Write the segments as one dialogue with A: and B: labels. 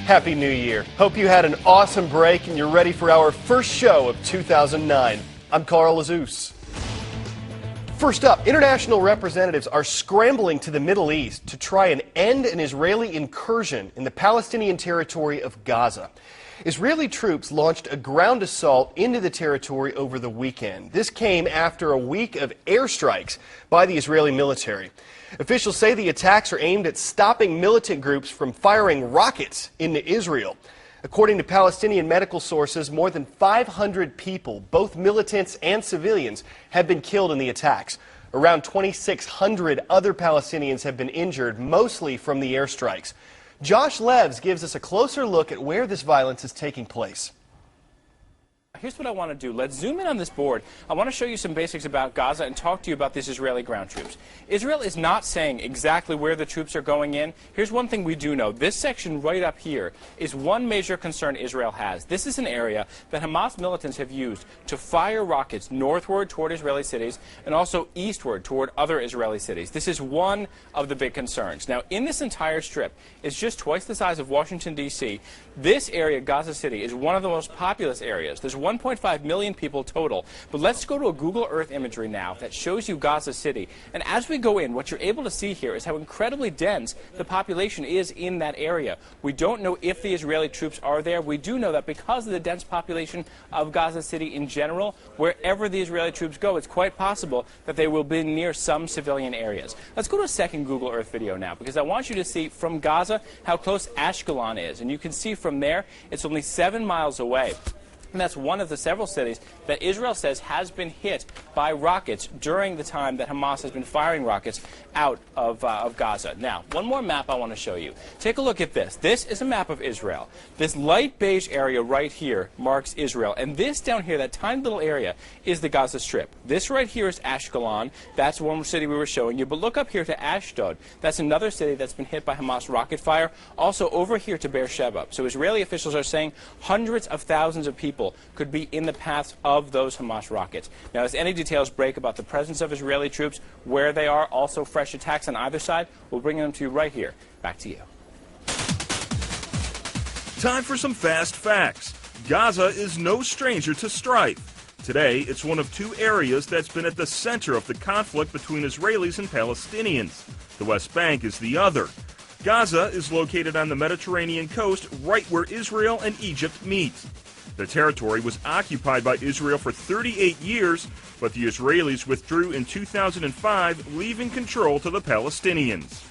A: Happy New Year. Hope you had an awesome break and you're ready for our first show of 2009. I'm Carl Azuz. First up, international representatives are scrambling to the Middle East to try and end an Israeli incursion in the Palestinian territory of Gaza. Israeli troops launched a ground assault into the territory over the weekend. This came after a week of airstrikes by the Israeli military. Officials say the attacks are aimed at stopping militant groups from firing rockets into Israel. According to Palestinian medical sources, more than 500 people, both militants and civilians, have been killed in the attacks. Around 2,600 other Palestinians have been injured, mostly from the airstrikes. Josh Levs gives us a closer look at where this violence is taking place.
B: Here's what I want to do. Let's zoom in on this board. I want to show you some basics about Gaza and talk to you about these Israeli ground troops. Israel is not saying exactly where the troops are going in. Here's one thing we do know. This section right up here is one major concern Israel has. This is an area that Hamas militants have used to fire rockets northward toward Israeli cities and also eastward toward other Israeli cities. This is one of the big concerns. Now, in this entire strip, it's just twice the size of Washington, D.C. This area, Gaza City, is one of the most populous areas. There's 1.5 million people total. But let's go to a Google Earth imagery now that shows you Gaza City. And as we go in, what you're able to see here is how incredibly dense the population is in that area. We don't know if the Israeli troops are there. We do know that because of the dense population of Gaza City in general, wherever the Israeli troops go, it's quite possible that they will be near some civilian areas. Let's go to a second Google Earth video now, because I want you to see from Gaza how close Ashkelon is. And you can see from there, it's only 7 miles away. And that's one of the several cities that Israel says has been hit by rockets during the time that Hamas has been firing rockets out of Gaza. Now, one more map I want to show you. Take a look at this. This is a map of Israel. This light beige area right here marks Israel. And this down here, that tiny little area, is the Gaza Strip. This right here is Ashkelon. That's one city we were showing you. But look up here to Ashdod. That's another city that's been hit by Hamas rocket fire. Also over here to Beersheba. So Israeli officials are saying hundreds of thousands of people could be in the path of those Hamas rockets. Now, as any details break about the presence of Israeli troops, where they are, also fresh attacks on either side, we'll bring them to you right here. Back to you.
C: Time for some fast facts. Gaza is no stranger to strife. Today, it's one of two areas that's been at the center of the conflict between Israelis and Palestinians. The West Bank is the other. Gaza is located on the Mediterranean coast, right where Israel and Egypt meet. The territory was occupied by Israel for 38 years, but the Israelis withdrew in 2005, leaving control to the Palestinians.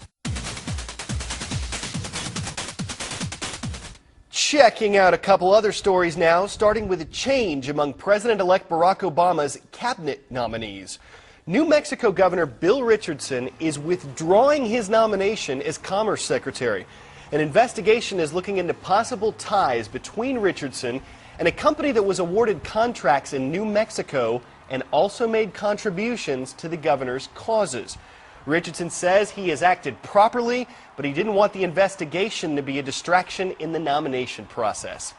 A: Checking out a couple other stories now, starting with a change among President-elect Barack Obama's cabinet nominees. New Mexico Governor Bill Richardson is withdrawing his nomination as Commerce Secretary. An investigation is looking into possible ties between Richardson and a company that was awarded contracts in New Mexico and also made contributions to the governor's causes. Richardson says he has acted properly, but he didn't want the investigation to be a distraction in the nomination process.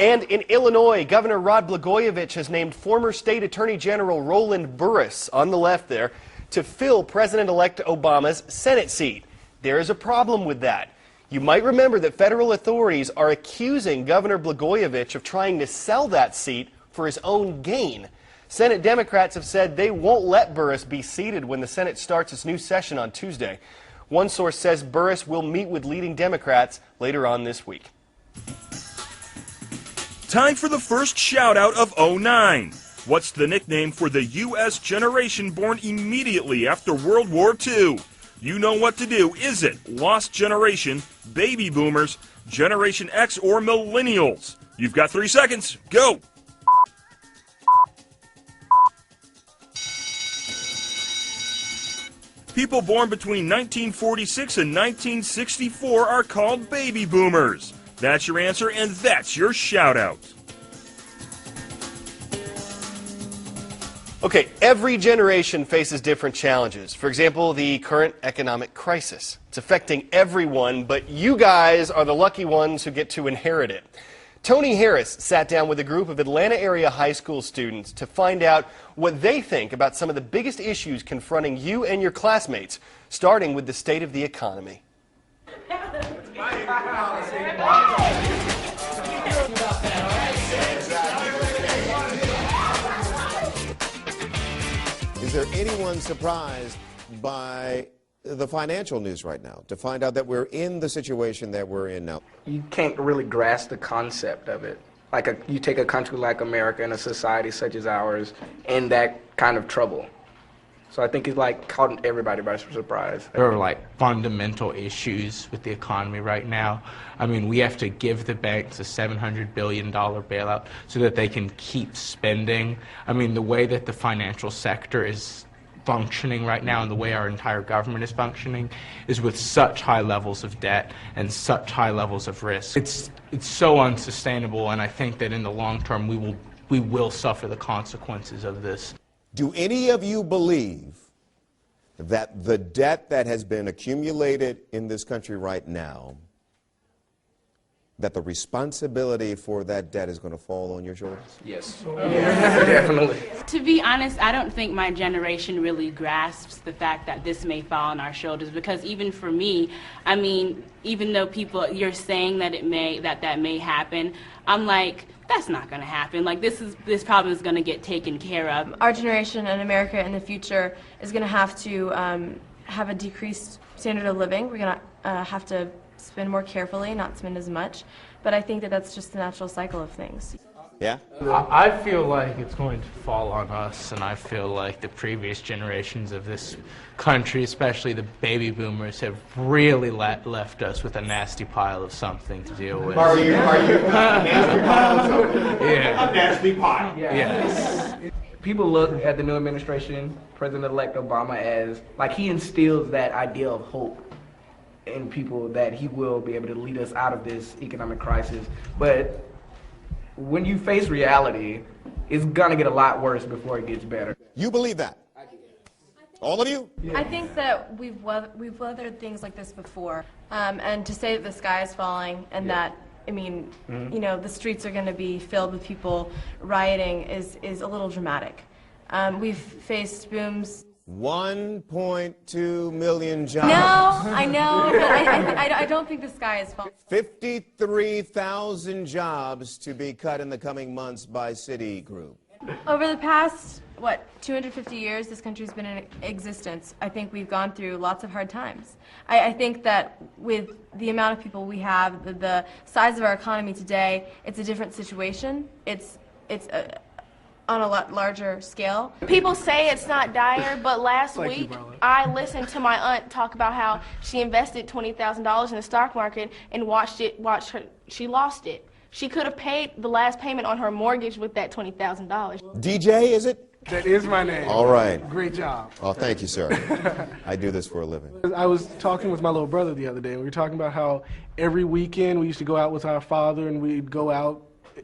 A: And in Illinois, Governor Rod Blagojevich has named former State Attorney General Roland Burris, on the left there, to fill President-elect Obama's Senate seat. There is a problem with that. You might remember that federal authorities are accusing Governor Blagojevich of trying to sell that seat for his own gain. Senate Democrats have said they won't let Burris be seated when the Senate starts its new session on Tuesday. One source says Burris will meet with leading Democrats later on this week.
C: Time for the first shout-out of '09. What's the nickname for the U.S. generation born immediately after World War II? You know what to do. Is it Lost Generation, Baby Boomers, Generation X, or Millennials? You've got 3 seconds. Go! People born between 1946 and 1964 are called Baby Boomers. That's your answer, and that's your shout-out.
A: Okay, every generation faces different challenges. For example, the current economic crisis. It's affecting everyone, but you guys are the lucky ones who get to inherit it. Tony Harris sat down with a group of Atlanta area high school students to find out what they think about some of the biggest issues confronting you and your classmates, starting with the state of the economy.
D: Is there anyone surprised by the financial news right now to find out that we're in the situation that we're in now?
E: You can't really grasp the concept of it. Like you take a country like America and a society such as ours in that kind of trouble. So I think it's like caught everybody by surprise.
F: There are like fundamental issues with the economy right now. I mean, we have to give the banks a $700 billion bailout so that they can keep spending. I mean, the way that the financial sector is functioning right now and the way our entire government is functioning is with such high levels of debt and such high levels of risk. It's so unsustainable, and I think that in the long term we will suffer the consequences of this.
D: Do any of you believe that the debt that has been accumulated in this country right now, that the responsibility for that debt is going to fall on your shoulders?
E: Yes. Yeah, definitely.
G: To be honest, I don't think my generation really grasps the fact that this may fall on our shoulders, because even for me, I mean, even though you're saying that that may happen, I'm like, that's not going to happen. Like, this problem is going to get taken care of.
H: Our generation and America in the future is going to have to have a decreased standard of living. We're going to have to spend more carefully, not spend as much. But I think that that's just the natural cycle of things.
D: Yeah?
F: I feel like it's going to fall on us, and I feel like the previous generations of this country, especially the baby boomers, have really left us with a nasty pile of something to deal with.
I: Are you a nasty pile of something?
F: Yeah.
I: A nasty pile.
E: Yeah.
F: Yes.
E: People look at the new administration, President-elect Obama, as like he instills that idea of hope in people that he will be able to lead us out of this economic crisis. But when you face reality, it's gonna get a lot worse before it gets better.
D: You believe that? All of you?
H: I think that we've weathered things like this before, and to say that the sky is falling and that, I mean, you know, the streets are going to be filled with people rioting is a little dramatic. We've faced booms.
D: 1.2 million jobs.
H: No, I know, but I don't think the sky is falling.
D: 53,000 jobs to be cut in the coming months by Citigroup.
H: Over the past, 250 years this country's been in existence, I think we've gone through lots of hard times. I think that with the amount of people we have, the size of our economy today, it's a different situation. It's on a lot larger scale.
J: People say it's not dire, but last week I listened to my aunt talk about how she invested $20,000 in the stock market and she lost it. She could have paid the last payment on her mortgage with that $20,000.
D: DJ, is it?
K: That is my name.
D: All right.
K: Great job.
D: Oh, thank you, sir. I do this for a living.
K: I was talking with my little brother the other day, and we were talking about how every weekend we used to go out with our father, and we'd go out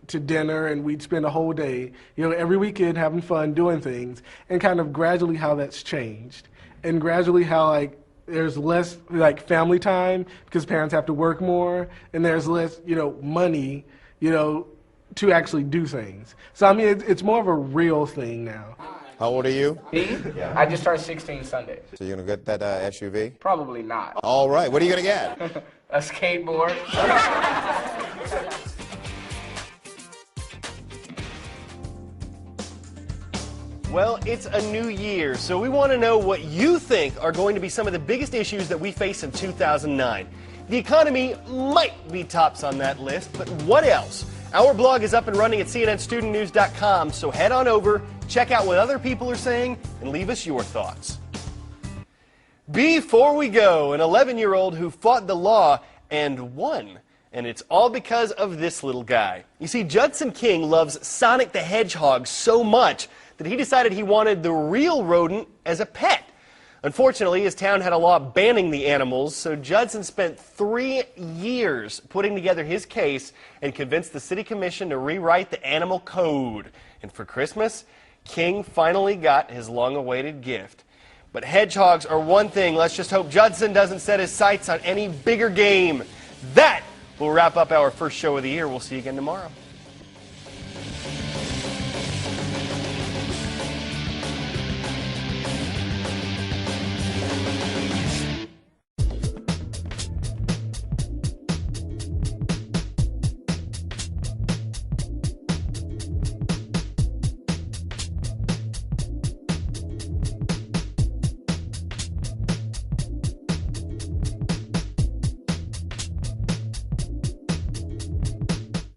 K: to dinner, and we'd spend a whole day, you know, every weekend having fun, doing things, and kind of gradually how that's changed, and gradually how, like, there's less, like, family time because parents have to work more, and there's less, you know, money, you know, to actually do things. So, I mean, it's more of a real thing now.
D: How old are you?
E: Me? Yeah. I just turned 16 Sunday.
D: So you're going to get that SUV?
E: Probably not.
D: All right. What are you going to get?
E: A skateboard.
A: Well, it's a new year, so we want to know what you think are going to be some of the biggest issues that we face in 2009. The economy might be tops on that list, but what else? Our blog is up and running at cnnstudentnews.com, so head on over, check out what other people are saying, and leave us your thoughts. Before we go, an 11-year-old who fought the law and won. And it's all because of this little guy. You see, Judson King loves Sonic the Hedgehog so much that he decided he wanted the real rodent as a pet. Unfortunately, his town had a law banning the animals, so Judson spent 3 years putting together his case and convinced the city commission to rewrite the animal code. And for Christmas, King finally got his long-awaited gift. But hedgehogs are one thing. Let's just hope Judson doesn't set his sights on any bigger game. That will wrap up our first show of the year. We'll see you again tomorrow.